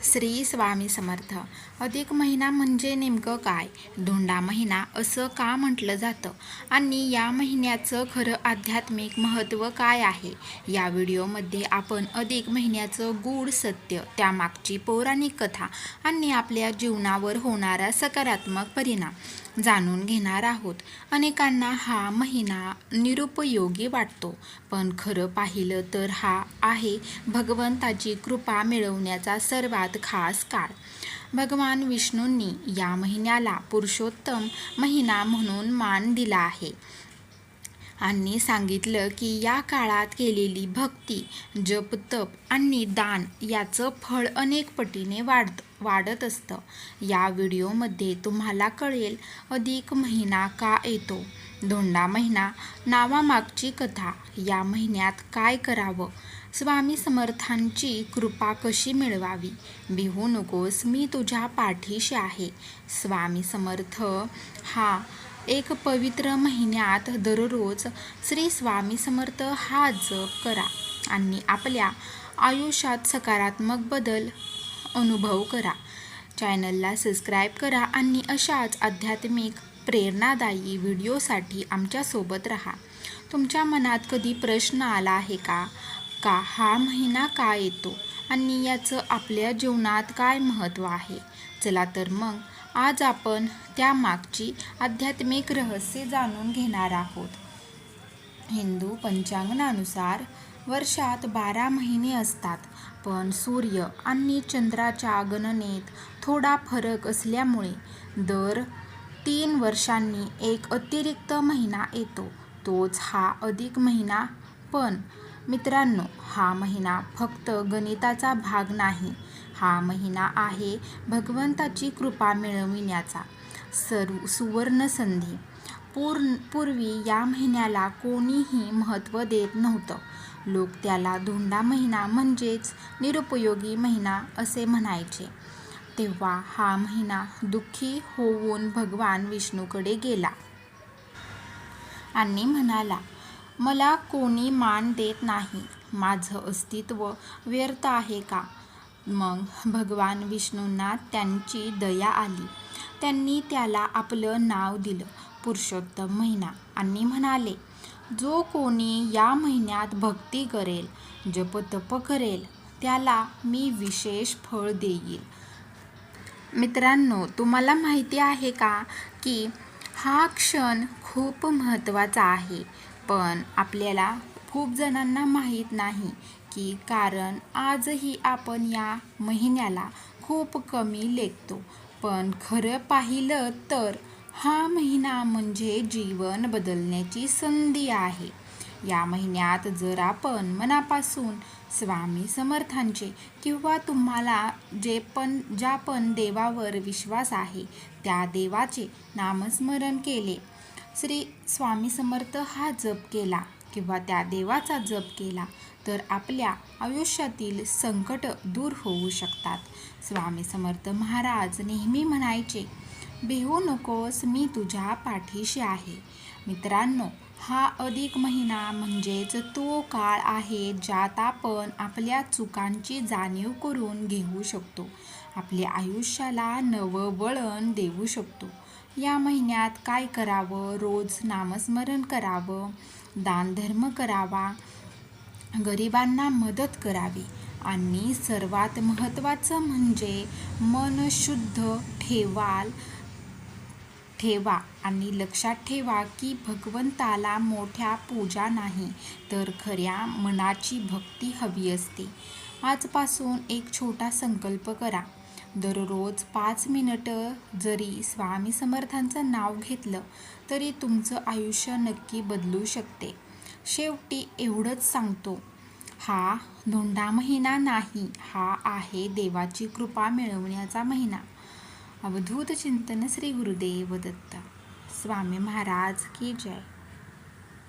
श्री स्वामी समर्थ. अधिक महिना म्हणजे नेमकं काय? धोंडा महिना असं का म्हटलं जातं आणि या महिन्याचं खरं आध्यात्मिक महत्त्व काय आहे? या व्हिडिओमध्ये आपण अधिक महिन्याचं गूढ सत्य, त्यामागची पौराणिक कथा आणि आपल्या जीवनावर होणारा सकारात्मक परिणाम जाणून घेणार आहोत. अनेकांना हा महिना निरुपयोगी वाटतो, पण खरं पाहिलं तर हा आहे भगवंताची कृपा मिळवण्याचा सर्वात खास काळ. भगवान विष्णूंनी या महिन्याला पुरुषोत्तम महिना म्हणून मान दिला आहे आणि सांगितलं की या काळात केलेली भक्ती, जप, तप आणि दान याचं फळ अनेक पटीने वाढत असतं. या व्हिडिओमध्ये तुम्हाला कळेल अधिक महिना का येतो, धोंडा महिना नावामागची कथा, या महिन्यात काय करावं, स्वामी समर्थांची कृपा कशी मिळवावी. भिवू नकोस, मी तुझ्या पाठीशी आहे. स्वामी समर्थ हा एक पवित्र महिन्यात दररोज श्री स्वामी समर्थ हा जप करा आणि आपल्या आयुष्यात सकारात्मक बदल अनुभव करा. चॅनलला सबस्क्राईब करा आणि अशाच आध्यात्मिक प्रेरणादायी व्हिडिओसाठी आमच्यासोबत राहा. तुमच्या मनात कधी प्रश्न आला आहे का हा महिना का येतो आणि याचं आपल्या जीवनात काय महत्त्व आहे? चला तर मग आज आपण त्यामागची आध्यात्मिक रहस्य जाणून घेणार आहोत. हिंदू पंचांगानुसार वर्षात 12 महिने असतात, पण सूर्य आणि चंद्राच्या गणनेत थोडा फरक असल्यामुळे दर 3 वर्षांनी एक अतिरिक्त महिना येतो, तोच हा अधिक महिना. पण मित्रांनो, हा महिना फक्त गणिताचा भाग नाही, हा महिना आहे भगवंताची कृपा मिळविण्याचा सुवर्ण संधी. पूर्वी या महिन्याला कोणीही महत्त्व देत नव्हतं. लोक त्याला धोंडा महिना म्हणजेच निरुपयोगी महिना असे म्हणायचे. तेव्हा हा महिना दुःखी होऊन भगवान विष्णूकडे गेला आणि म्हणाला, मला कोणी मान देत नाही, माझं अस्तित्व व्यर्थ आहे का? मग भगवान विष्णूंना त्यांची दया आली. त्यांनी त्याला आपलं नाव दिलं, पुरुषोत्तम महिना, आणि म्हणाले, जो कोणी या महिन्यात भक्ती करेल, जपतप करेल, त्याला मी विशेष फळ देईल. मित्रांनो, तुम्हाला माहिती आहे का की हा क्षण खूप महत्त्वाचा आहे, पण आपल्याला खूप जणांना माहीत नाही की कारण आजही आपण या महिन्याला खूप कमी लेखतो. पण खरं पाहिलं तर हा महिना म्हणजे जीवन बदलण्याची संधी आहे. या महिन्यात जर आपण मनापासून स्वामी समर्थांचे किंवा तुम्हाला ज्या पण देवावर विश्वास आहे त्या देवाचे नामस्मरण केले, श्री स्वामी समर्थ हा जप केला किंवा त्या देवाचा जप केला, तर आपल्या आयुष्यातील संकट दूर होऊ शकतात. स्वामी समर्थ महाराज नेहमी म्हणायचे, भिवू नकोस, मी तुझ्या पाठीशी आहे. मित्रांनो, हा अधिक महिना म्हणजेच तो काळ आहे ज्यात आपण आपल्या चुकांची जाणीव करून घेऊ शकतो, आपल्या आयुष्याला नवं वळण देऊ शकतो. या महिन्यात काय करावं? रोज नामस्मरण करावं, दानधर्म करावा, गरिबांना मदत करावी आणि सर्वात महत्त्वाचं म्हणजे मन शुद्ध ठेवा आणि लक्षात ठेवा की भगवंताला मोठ्या पूजा नाही, तर खऱ्या मनाची भक्ती हवी असते. आजपासून एक छोटा संकल्प करा. दररोज 5 मिनिटं जरी स्वामी समर्थांचं नाव घेतलं तरी तुमचं आयुष्य नक्की बदलू शकते. शेवटी एवढंच सांगतो, हा धोंडा महिना नाही, हा आहे देवाची कृपा मिळवण्याचा महिना. अवधूत चिंतन. श्री गुरुदेव दत्त. स्वामी महाराज की जय.